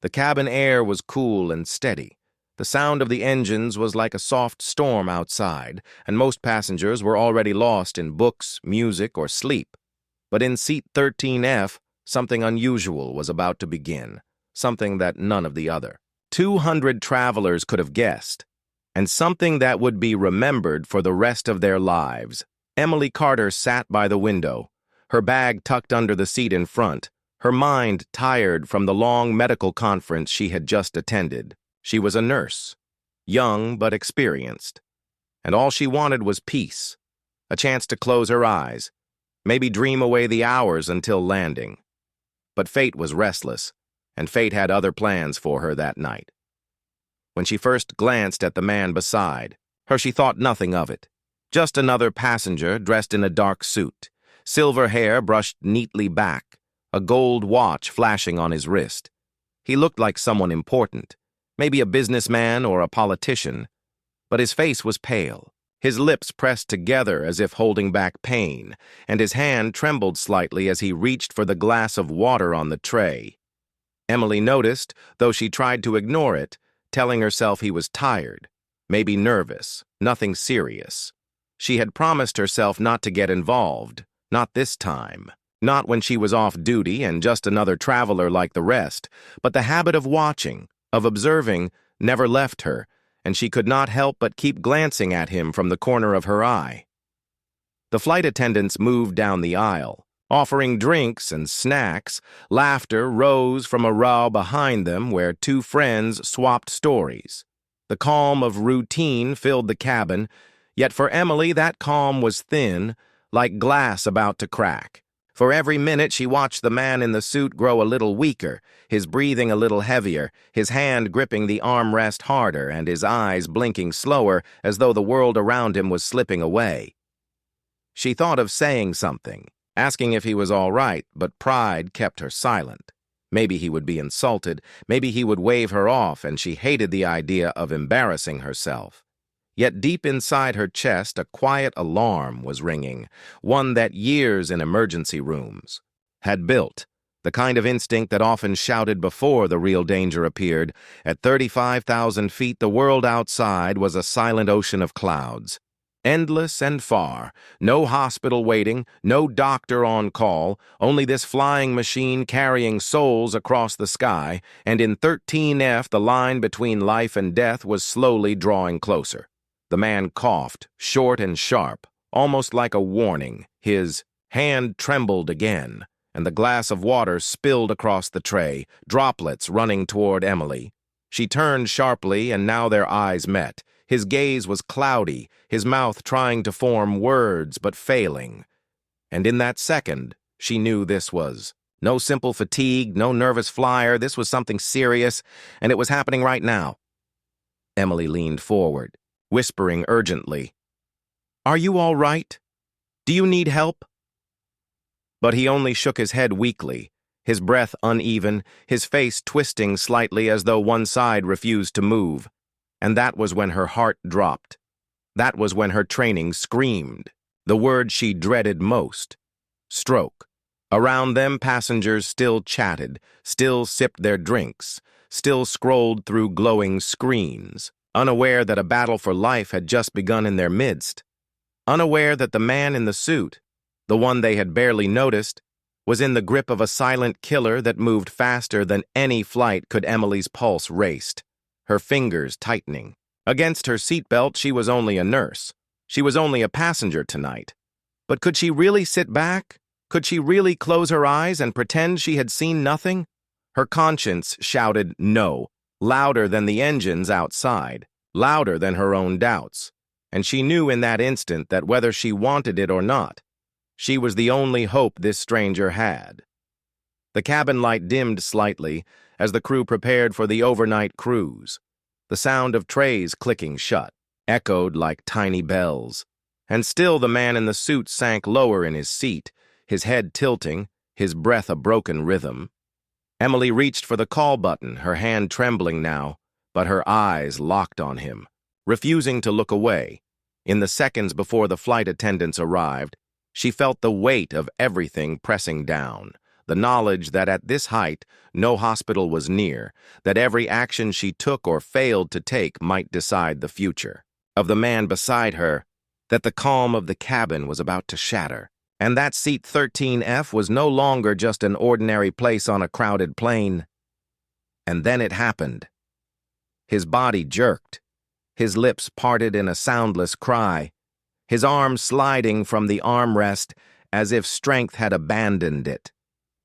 The cabin air was cool and steady. The sound of the engines was like a soft storm outside, and most passengers were already lost in books, music, or sleep. But in seat 13F, something unusual was about to begin, something that none of the other 200 travelers could have guessed, and something that would be remembered for the rest of their lives. Emily Carter sat by the window, her bag tucked under the seat in front, her mind tired from the long medical conference she had just attended. She was a nurse, young but experienced, and all she wanted was peace, a chance to close her eyes, maybe dream away the hours until landing. But fate was restless, and fate had other plans for her that night. When she first glanced at the man beside her, she thought nothing of it. Just another passenger dressed in a dark suit, silver hair brushed neatly back, a gold watch flashing on his wrist. He looked like someone important, maybe a businessman or a politician, but his face was pale, his lips pressed together as if holding back pain, and his hand trembled slightly as he reached for the glass of water on the tray. Emily noticed, though she tried to ignore it, telling herself he was tired, maybe nervous, nothing serious. She had promised herself not to get involved, not this time, not when she was off duty and just another traveler like the rest, but the habit of watching, of observing, never left her, and she could not help but keep glancing at him from the corner of her eye. The flight attendants moved down the aisle, offering drinks and snacks. Laughter rose from a row behind them where two friends swapped stories. The calm of routine filled the cabin, yet for Emily that calm was thin, like glass about to crack. For every minute she watched the man in the suit grow a little weaker, his breathing a little heavier, his hand gripping the armrest harder, and his eyes blinking slower as though the world around him was slipping away. She thought of saying something, asking if he was all right, but pride kept her silent. Maybe he would be insulted, maybe he would wave her off, and she hated the idea of embarrassing herself. Yet deep inside her chest a quiet alarm was ringing, one that years in emergency rooms had built, the kind of instinct that often shouted before the real danger appeared. At 35,000 feet, the world outside was a silent ocean of clouds. Endless and far, no hospital waiting, no doctor on call, only this flying machine carrying souls across the sky, and in 13F the line between life and death was slowly drawing closer. The man coughed, short and sharp, almost like a warning. His hand trembled again, and the glass of water spilled across the tray, droplets running toward Emily. She turned sharply, and now their eyes met. His gaze was cloudy, his mouth trying to form words but failing. And in that second, she knew this was no simple fatigue, no nervous flyer. This was something serious, and it was happening right now. Emily leaned forward, whispering urgently, "Are you all right? Do you need help?" But he only shook his head weakly, his breath uneven, his face twisting slightly as though one side refused to move. And that was when her heart dropped. That was when her training screamed, the word she dreaded most: stroke. Around them, passengers still chatted, still sipped their drinks, still scrolled through glowing screens, unaware that a battle for life had just begun in their midst, unaware that the man in the suit, the one they had barely noticed, was in the grip of a silent killer that moved faster than any flight could. Emily's pulse raced, her fingers tightening. Against her seatbelt, she was only a nurse. She was only a passenger tonight. But could she really sit back? Could she really close her eyes and pretend she had seen nothing? Her conscience shouted no, louder than the engines outside, louder than her own doubts. And she knew in that instant that whether she wanted it or not, she was the only hope this stranger had. The cabin light dimmed slightly as the crew prepared for the overnight cruise. The sound of trays clicking shut echoed like tiny bells, and still the man in the suit sank lower in his seat, his head tilting, his breath a broken rhythm. Emily reached for the call button, her hand trembling now, but her eyes locked on him, refusing to look away. In the seconds before the flight attendants arrived, she felt the weight of everything pressing down, the knowledge that at this height, no hospital was near, that every action she took or failed to take might decide the future. Of the man beside her, that the calm of the cabin was about to shatter, and that seat 13F was no longer just an ordinary place on a crowded plane. And then it happened. His body jerked, his lips parted in a soundless cry, his arm sliding from the armrest as if strength had abandoned it.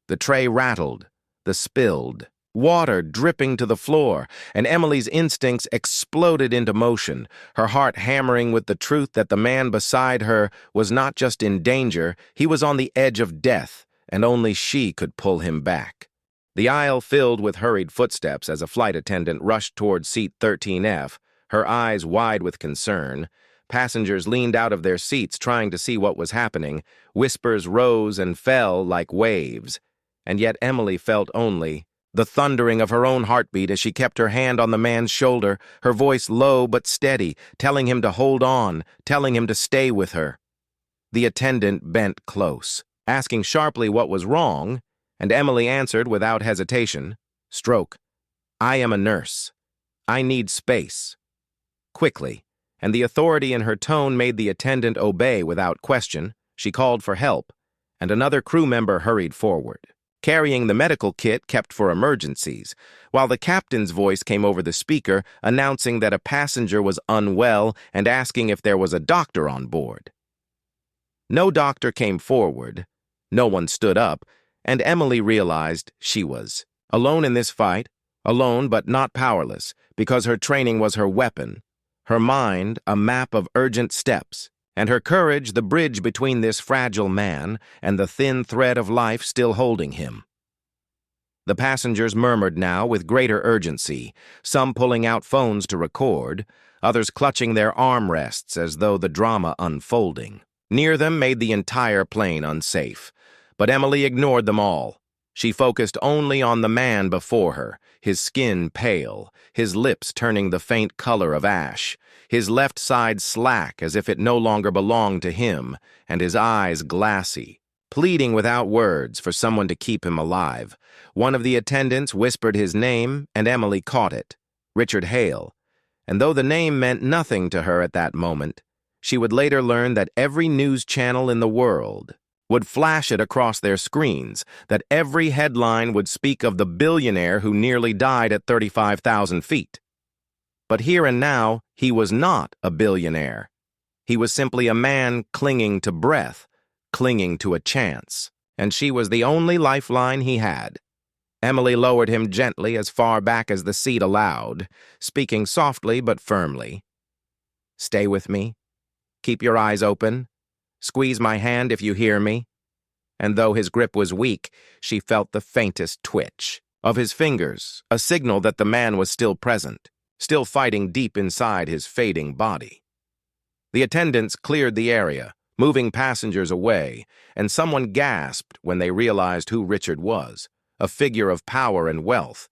The tray rattled, the spilled, water dripping to the floor, and Emily's instincts exploded into motion, her heart hammering with the truth that the man beside her was not just in danger, he was on the edge of death, and only she could pull him back. The aisle filled with hurried footsteps as a flight attendant rushed toward seat 13F, her eyes wide with concern. Passengers leaned out of their seats trying to see what was happening. Whispers rose and fell like waves. And yet Emily felt only the thundering of her own heartbeat as she kept her hand on the man's shoulder, her voice low but steady, telling him to hold on, telling him to stay with her. The attendant bent close, asking sharply what was wrong, and Emily answered without hesitation, "Stroke. I am a nurse. I need space." Quickly, and the authority in her tone made the attendant obey without question. She called for help, and another crew member hurried forward, carrying the medical kit kept for emergencies, while the captain's voice came over the speaker announcing that a passenger was unwell and asking if there was a doctor on board. No doctor came forward, no one stood up, and Emily realized she was alone in this fight, alone but not powerless, because her training was her weapon, her mind a map of urgent steps, and her courage the bridge between this fragile man and the thin thread of life still holding him. The passengers murmured now with greater urgency, some pulling out phones to record, others clutching their armrests as though the drama unfolding. Near them made the entire plane unsafe, but Emily ignored them all. She focused only on the man before her, his skin pale, his lips turning the faint color of ash, his left side slack as if it no longer belonged to him, and his eyes glassy, pleading without words for someone to keep him alive. One of the attendants whispered his name, and Emily caught it, Richard Hale, and though the name meant nothing to her at that moment, she would later learn that every news channel in the world would flash it across their screens, that every headline would speak of the billionaire who nearly died at 35,000 feet. But here and now, he was not a billionaire. He was simply a man clinging to breath, clinging to a chance, and she was the only lifeline he had. Emily lowered him gently as far back as the seat allowed, speaking softly but firmly. "Stay with me. Keep your eyes open. Squeeze my hand if you hear me." And though his grip was weak, she felt the faintest twitch of his fingers, a signal that the man was still present, still fighting deep inside his fading body. The attendants cleared the area, moving passengers away, and someone gasped when they realized who Richard was, a figure of power and wealth.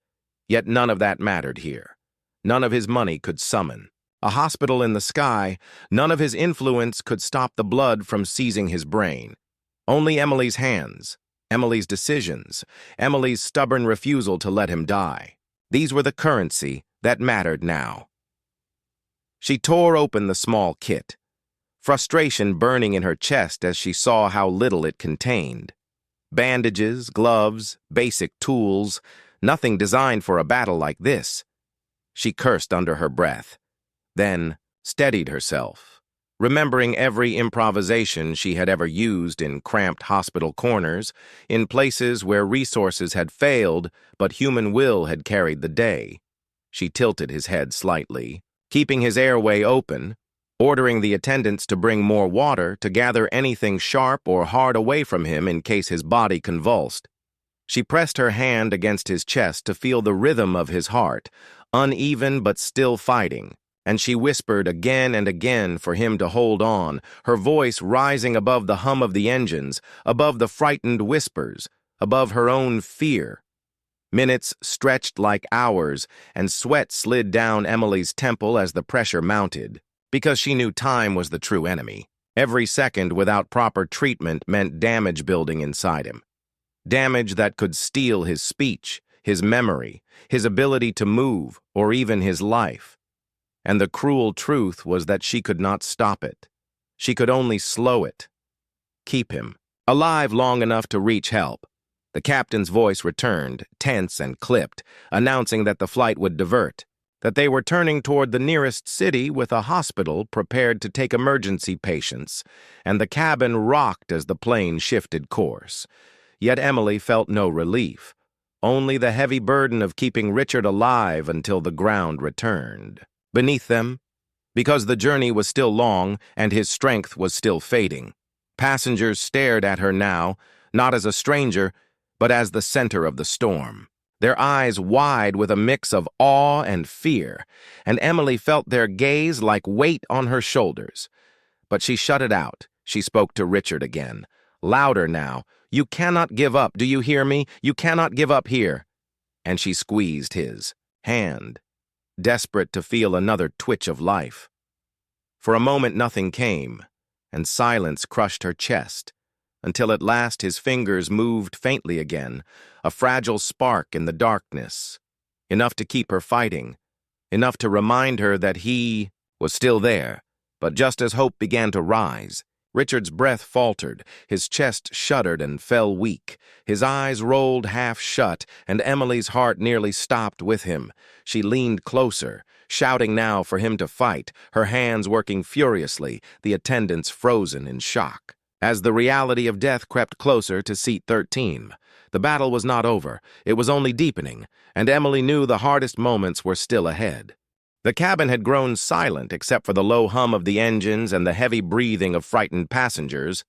Yet none of that mattered here. None of his money could summon a hospital in the sky, none of his influence could stop the blood from seizing his brain. Only Emily's hands, Emily's decisions, Emily's stubborn refusal to let him die. These were the currency that mattered now. She tore open the small kit, frustration burning in her chest as she saw how little it contained. Bandages, gloves, basic tools, nothing designed for a battle like this. She cursed under her breath, then steadied herself, remembering every improvisation she had ever used in cramped hospital corners, in places where resources had failed but human will had carried the day. She tilted his head slightly, keeping his airway open, ordering the attendants to bring more water to gather anything sharp or hard away from him in case his body convulsed. She pressed her hand against his chest to feel the rhythm of his heart, uneven but still fighting, and she whispered again and again for him to hold on, her voice rising above the hum of the engines, above the frightened whispers, above her own fear. Minutes stretched like hours, and sweat slid down Emily's temple as the pressure mounted, because she knew time was the true enemy. Every second without proper treatment meant damage building inside him. damage that could steal his speech, his memory, his ability to move, or even his life. And the cruel truth was that she could not stop it. She could only slow it. Keep him alive long enough to reach help. The captain's voice returned, tense and clipped, announcing that the flight would divert, that they were turning toward the nearest city with a hospital prepared to take emergency patients, and the cabin rocked as the plane shifted course. Yet Emily felt no relief, only the heavy burden of keeping Richard alive until the ground returned. Beneath them, because the journey was still long and his strength was still fading, passengers stared at her now, not as a stranger, but as the center of the storm, their eyes wide with a mix of awe and fear, and Emily felt their gaze like weight on her shoulders. But she shut it out. She spoke to Richard again, louder now. "You cannot give up, do you hear me? You cannot give up here." And she squeezed his hand, desperate to feel another twitch of life. For a moment nothing came, and silence crushed her chest, until at last his fingers moved faintly again, a fragile spark in the darkness, enough to keep her fighting, enough to remind her that he was still there. But just as hope began to rise, Richard's breath faltered, his chest shuddered and fell weak, his eyes rolled half shut, and Emily's heart nearly stopped with him. She leaned closer, shouting now for him to fight, her hands working furiously, the attendants frozen in shock. As the reality of death crept closer to seat 13, the battle was not over, it was only deepening, and Emily knew the hardest moments were still ahead. The cabin had grown silent except for the low hum of the engines and the heavy breathing of frightened passengers.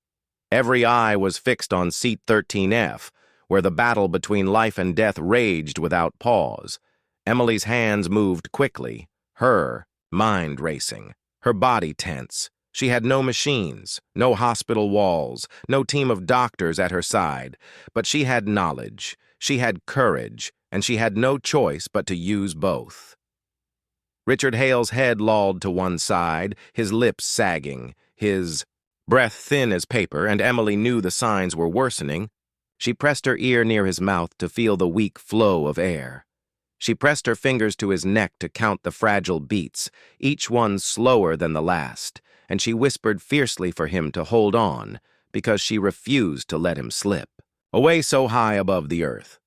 Every eye was fixed on seat 13F, where the battle between life and death raged without pause. Emily's hands moved quickly, her mind racing, her body tense. She had no machines, no hospital walls, no team of doctors at her side, but she had knowledge, she had courage, and she had no choice but to use both. Richard Hale's head lolled to one side, his lips sagging, his breath thin as paper, and Emily knew the signs were worsening. She pressed her ear near his mouth to feel the weak flow of air. She pressed her fingers to his neck to count the fragile beats, each one slower than the last, and she whispered fiercely for him to hold on, because she refused to let him slip, away so high above the earth.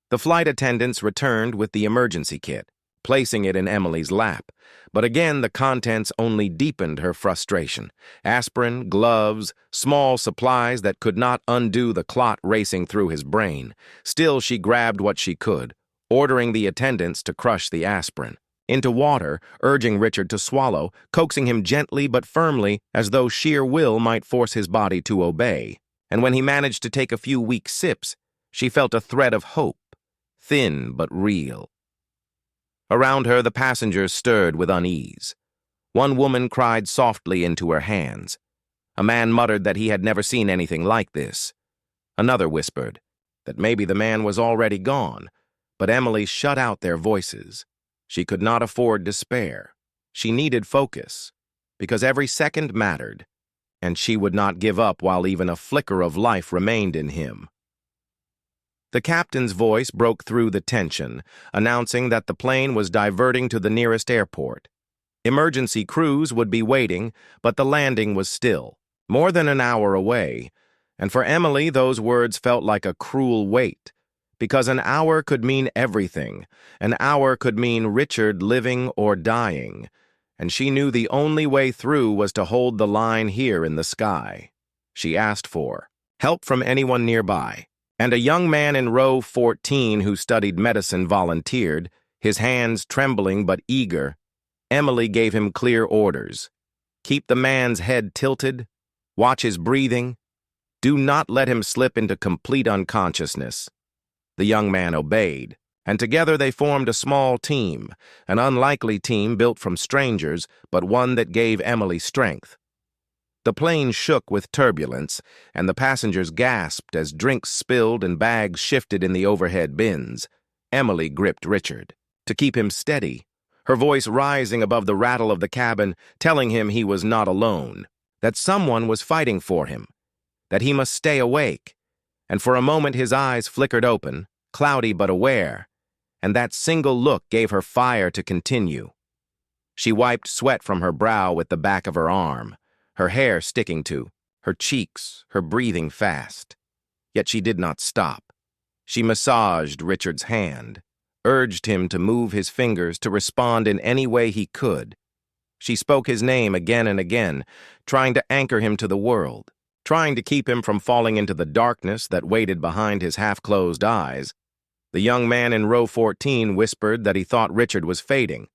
The flight attendants returned with the emergency kit, placing it in Emily's lap, but again the contents only deepened her frustration. Aspirin, gloves, small supplies that could not undo the clot racing through his brain. Still she grabbed what she could, ordering the attendants to crush the aspirin into water, urging Richard to swallow, coaxing him gently but firmly as though sheer will might force his body to obey. And when he managed to take a few weak sips, she felt a thread of hope, thin but real. Around her, the passengers stirred with unease. One woman cried softly into her hands. A man muttered that he had never seen anything like this. Another whispered that maybe the man was already gone, but Emily shut out their voices. She could not afford despair. She needed focus, because every second mattered, and she would not give up while even a flicker of life remained in him. The captain's voice broke through the tension, announcing that the plane was diverting to the nearest airport. Emergency crews would be waiting, but the landing was still, more than an hour away, and for Emily those words felt like a cruel weight, because an hour could mean everything. An hour could mean Richard living or dying, and she knew the only way through was to hold the line here in the sky. She asked for help from anyone nearby, and a young man in row 14 who studied medicine volunteered, his hands trembling but eager. Emily gave him clear orders. Keep the man's head tilted, watch his breathing, do not let him slip into complete unconsciousness. The young man obeyed, and together they formed a small team, an unlikely team built from strangers, but one that gave Emily strength. The plane shook with turbulence, and the passengers gasped as drinks spilled and bags shifted in the overhead bins. Emily gripped Richard to keep him steady, her voice rising above the rattle of the cabin, telling him he was not alone, that someone was fighting for him, that he must stay awake, And for a moment his eyes flickered open, cloudy but aware, and that single look gave her fire to continue. She wiped sweat from her brow with the back of her arm, her hair sticking to her cheeks, her breathing fast. Yet she did not stop. She massaged Richard's hand, urged him to move his fingers to respond in any way he could. She spoke his name again and again, trying to anchor him to the world, trying to keep him from falling into the darkness that waited behind his half-closed eyes. The young man in row 14 whispered that he thought Richard was fading,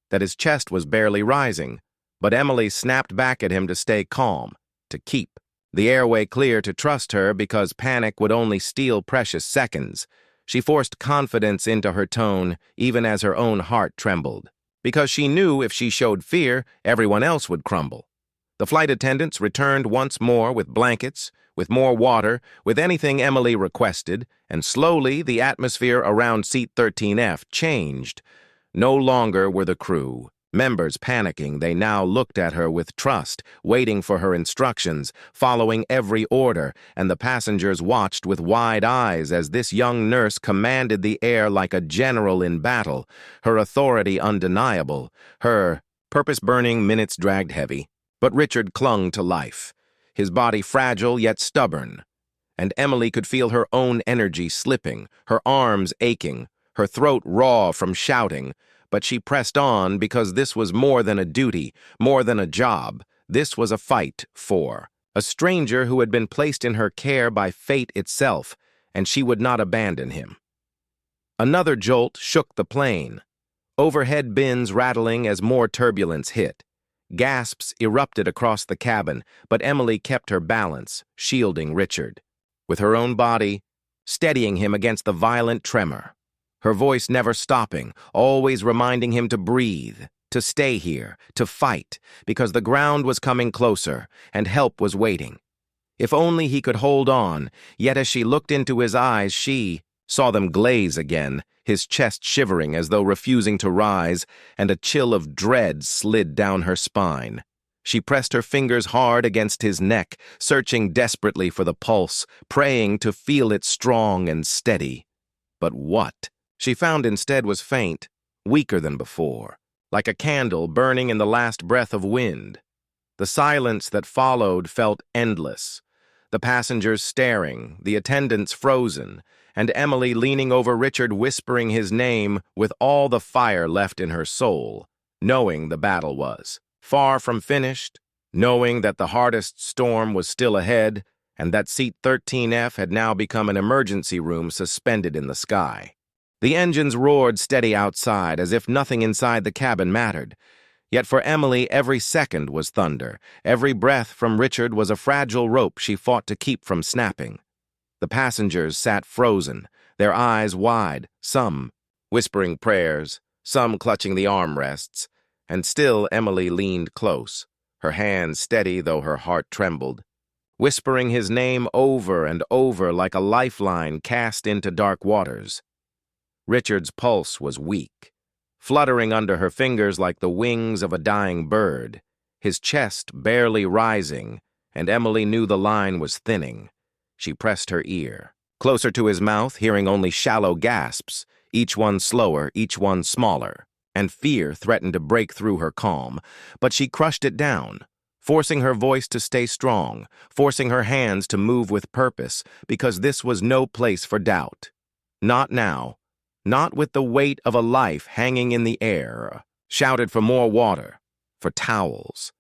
that his chest was barely rising, but Emily snapped back at him to stay calm, to keep the airway clear, to trust her because panic would only steal precious seconds. She forced confidence into her tone even as her own heart trembled, because she knew if she showed fear, everyone else would crumble. The flight attendants returned once more with blankets, with more water, with anything Emily requested, and slowly the atmosphere around seat 13F changed. No longer were the crew members panicking. They now looked at her with trust, waiting for her instructions, following every order, and the passengers watched with wide eyes as this young nurse commanded the air like a general in battle, her authority undeniable. Her purpose-burning minutes dragged heavy, but Richard clung to life, his body fragile yet stubborn, and Emily could feel her own energy slipping, her arms aching, her throat raw from shouting. But she pressed on because this was more than a duty, more than a job. This was a fight for a stranger who had been placed in her care by fate itself, and she would not abandon him. Another jolt shook the plane, overhead bins rattling as more turbulence hit. Gasps erupted across the cabin, but Emily kept her balance, shielding Richard, with her own body, steadying him against the violent tremor. Her voice never stopping, always reminding him to breathe, to stay here, to fight, because the ground was coming closer, and help was waiting. If only he could hold on, yet as she looked into his eyes, she saw them glaze again, his chest shivering as though refusing to rise, and a chill of dread slid down her spine. She pressed her fingers hard against his neck, searching desperately for the pulse, praying to feel it strong and steady. But what she found instead was faint, weaker than before, like a candle burning in the last breath of wind. The silence that followed felt endless, the passengers staring, the attendants frozen, and Emily leaning over Richard whispering his name with all the fire left in her soul, knowing the battle was far from finished, knowing that the hardest storm was still ahead, and that seat 13F had now become an emergency room suspended in the sky. The engines roared steady outside, as if nothing inside the cabin mattered. Yet for Emily, every second was thunder. Every breath from Richard was a fragile rope she fought to keep from snapping. The passengers sat frozen, their eyes wide, some whispering prayers, some clutching the armrests, and still Emily leaned close, her hands steady though her heart trembled, whispering his name over and over like a lifeline cast into dark waters. Richard's pulse was weak, fluttering under her fingers like the wings of a dying bird, his chest barely rising, and Emily knew the line was thinning. She pressed her ear, closer to his mouth, hearing only shallow gasps, each one slower, each one smaller, and fear threatened to break through her calm, but she crushed it down, forcing her voice to stay strong, forcing her hands to move with purpose, because this was no place for doubt. Not now. Not with the weight of a life hanging in the air, shouted for more water, for towels,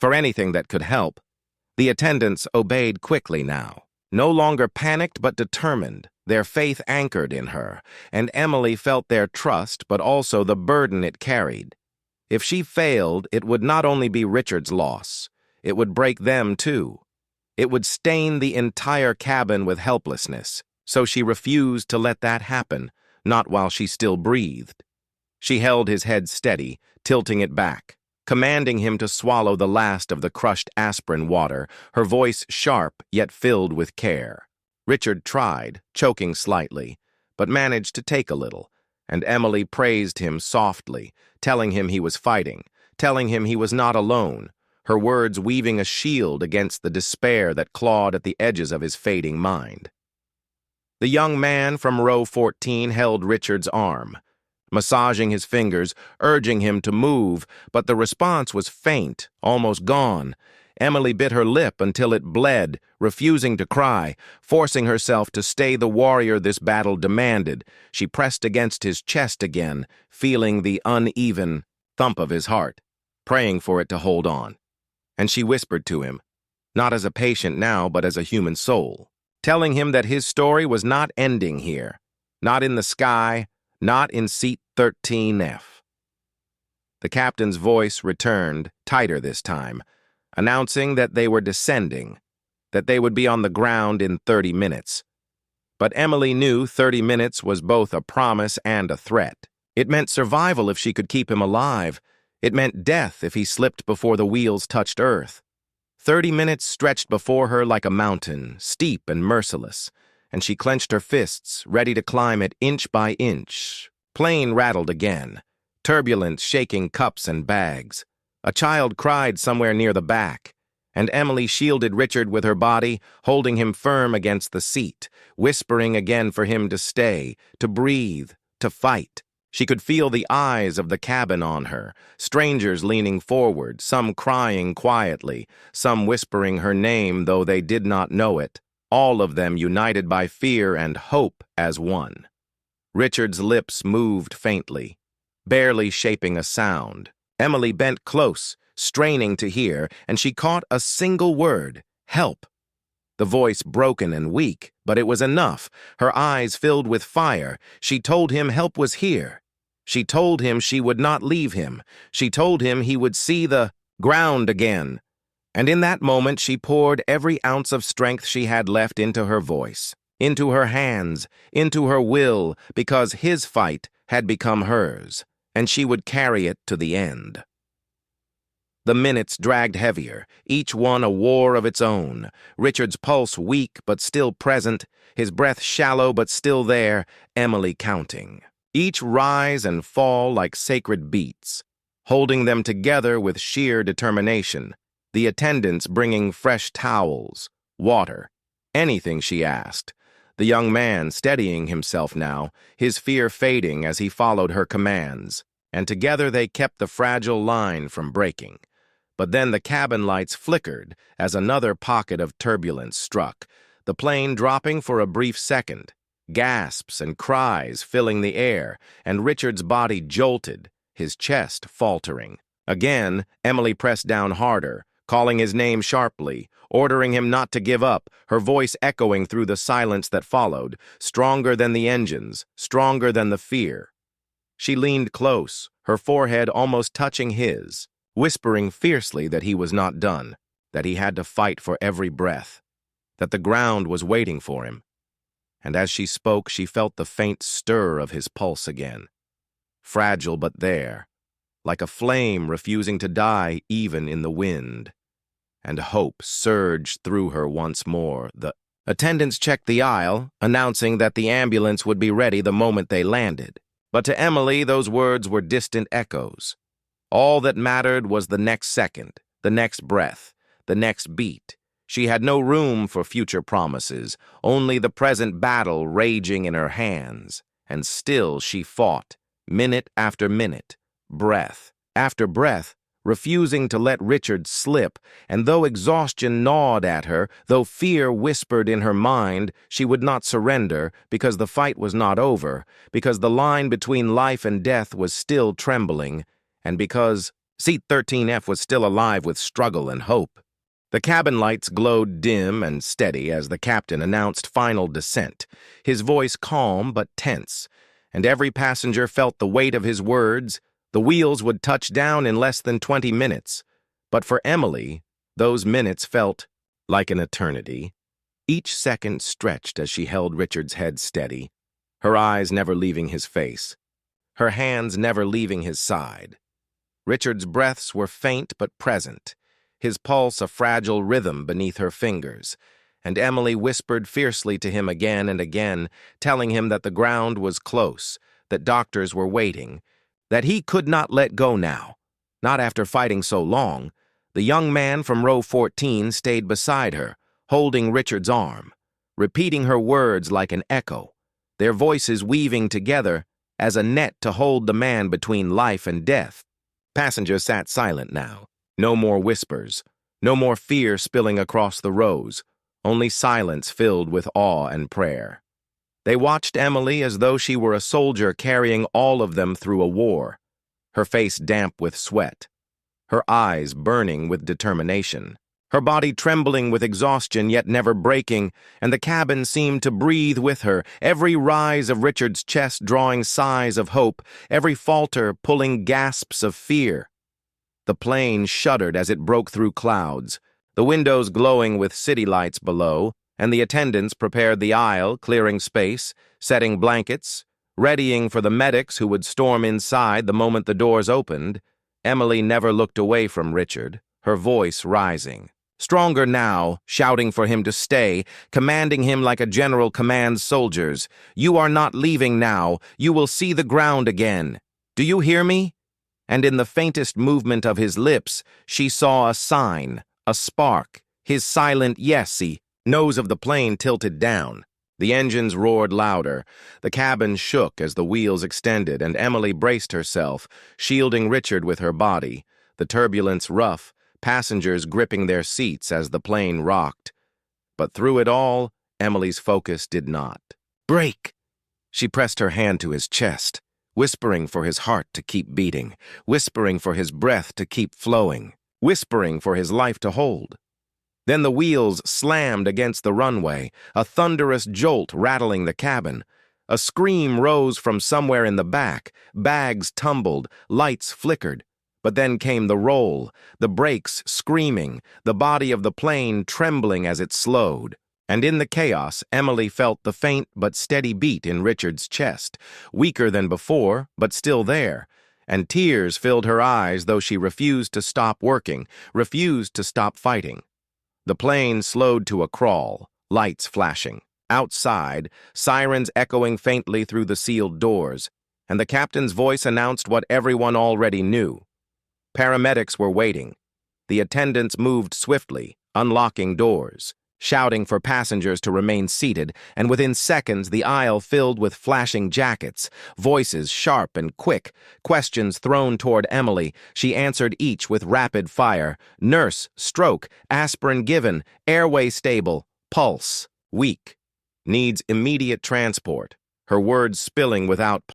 for anything that could help. The attendants obeyed quickly now, no longer panicked but determined, their faith anchored in her, and Emily felt their trust but also the burden it carried. If she failed, it would not only be Richard's loss, it would break them too. It would stain the entire cabin with helplessness, so she refused to let that happen. Not while she still breathed. She held his head steady, tilting it back, commanding him to swallow the last of the crushed aspirin water, her voice sharp yet filled with care. Richard tried, choking slightly, but managed to take a little, and Emily praised him softly, telling him he was fighting, telling him he was not alone, her words weaving a shield against the despair that clawed at the edges of his fading mind. The young man from row 14 held Richard's arm, massaging his fingers, urging him to move, but the response was faint, almost gone. Emily bit her lip until it bled, refusing to cry, forcing herself to stay the warrior this battle demanded. She pressed against his chest again, feeling the uneven thump of his heart, praying for it to hold on. And she whispered to him, not as a patient now, but as a human soul, telling him that his story was not ending here, not in the sky, not in seat 13F. The captain's voice returned, tighter this time, announcing that they were descending, that they would be on the ground in 30 minutes. But Emily knew 30 minutes was both a promise and a threat. It meant survival if she could keep him alive. It meant death if he slipped before the wheels touched earth. 30 minutes stretched before her like a mountain, steep and merciless, and she clenched her fists, ready to climb it inch by inch. Plane rattled again, turbulence shaking cups and bags. A child cried somewhere near the back, and Emily shielded Richard with her body, holding him firm against the seat, whispering again for him to stay, to breathe, to fight. She could feel the eyes of the cabin on her, strangers leaning forward, some crying quietly, some whispering her name though they did not know it, all of them united by fear and hope as one. Richard's lips moved faintly, barely shaping a sound. Emily bent close, straining to hear, and she caught a single word, help. The voice broken and weak, but it was enough. Her eyes filled with fire. She told him help was here. She told him she would not leave him. She told him he would see the ground again. And in that moment she poured every ounce of strength she had left into her voice, into her hands, into her will, because his fight had become hers, and she would carry it to the end. The minutes dragged heavier, each one a war of its own. Richard's pulse weak but still present, his breath shallow but still there, Emily counting. Each rise and fall like sacred beats, holding them together with sheer determination, the attendants bringing fresh towels, water, anything she asked. The young man steadying himself now, his fear fading as he followed her commands, and together they kept the fragile line from breaking. But then the cabin lights flickered as another pocket of turbulence struck, the plane dropping for a brief second, gasps and cries filling the air, and Richard's body jolted, his chest faltering. Again, Emily pressed down harder, calling his name sharply, ordering him not to give up, her voice echoing through the silence that followed, stronger than the engines, stronger than the fear. She leaned close, her forehead almost touching his, whispering fiercely that he was not done, that he had to fight for every breath, that the ground was waiting for him. And as she spoke, she felt the faint stir of his pulse again, fragile but there, like a flame refusing to die even in the wind. And hope surged through her once more. The attendants checked the aisle, announcing that the ambulance would be ready the moment they landed. But to Emily, those words were distant echoes. All that mattered was the next second, the next breath, the next beat. She had no room for future promises, only the present battle raging in her hands. And still she fought, minute after minute, breath after breath, refusing to let Richard slip, and though exhaustion gnawed at her, though fear whispered in her mind, she would not surrender, because the fight was not over, because the line between life and death was still trembling, and because Seat 13F was still alive with struggle and hope. The cabin lights glowed dim and steady as the captain announced final descent, his voice calm but tense, and every passenger felt the weight of his words. The wheels would touch down in less than 20 minutes. But for Emily, those minutes felt like an eternity. Each second stretched as she held Richard's head steady, her eyes never leaving his face, her hands never leaving his side. Richard's breaths were faint but present, his pulse a fragile rhythm beneath her fingers, and Emily whispered fiercely to him again and again, telling him that the ground was close, that doctors were waiting, that he could not let go now, not after fighting so long. The young man from row 14 stayed beside her, holding Richard's arm, repeating her words like an echo, their voices weaving together as a net to hold the man between life and death. Passengers sat silent now. No more whispers, no more fear spilling across the rows, only silence filled with awe and prayer. They watched Emily as though she were a soldier carrying all of them through a war, her face damp with sweat, her eyes burning with determination, her body trembling with exhaustion yet never breaking, and the cabin seemed to breathe with her, every rise of Richard's chest drawing sighs of hope, every falter pulling gasps of fear. The plane shuddered as it broke through clouds, the windows glowing with city lights below, and the attendants prepared the aisle, clearing space, setting blankets, readying for the medics who would storm inside the moment the doors opened. Emily never looked away from Richard, her voice rising. Stronger now, shouting for him to stay, commanding him like a general commands soldiers. "You are not leaving now. You will see the ground again. Do you hear me?" And in the faintest movement of his lips, she saw a sign, a spark, his silent yes-y, nose of the plane tilted down. The engines roared louder. The cabin shook as the wheels extended, and Emily braced herself, shielding Richard with her body, the turbulence rough, passengers gripping their seats as the plane rocked. But through it all, Emily's focus did not break. She pressed her hand to his chest, whispering for his heart to keep beating, whispering for his breath to keep flowing, whispering for his life to hold. Then the wheels slammed against the runway, a thunderous jolt rattling the cabin. A scream rose from somewhere in the back, bags tumbled, lights flickered. But then came the roll, the brakes screaming, the body of the plane trembling as it slowed. And in the chaos, Emily felt the faint but steady beat in Richard's chest, weaker than before, but still there. And tears filled her eyes, though she refused to stop working, refused to stop fighting. The plane slowed to a crawl, lights flashing. Outside, sirens echoing faintly through the sealed doors, and the captain's voice announced what everyone already knew. Paramedics were waiting. The attendants moved swiftly, unlocking doors, shouting for passengers to remain seated, and within seconds the aisle filled with flashing jackets, voices sharp and quick, questions thrown toward Emily. She answered each with rapid fire. Nurse, stroke, aspirin given, airway stable, pulse, weak, needs immediate transport, her words spilling without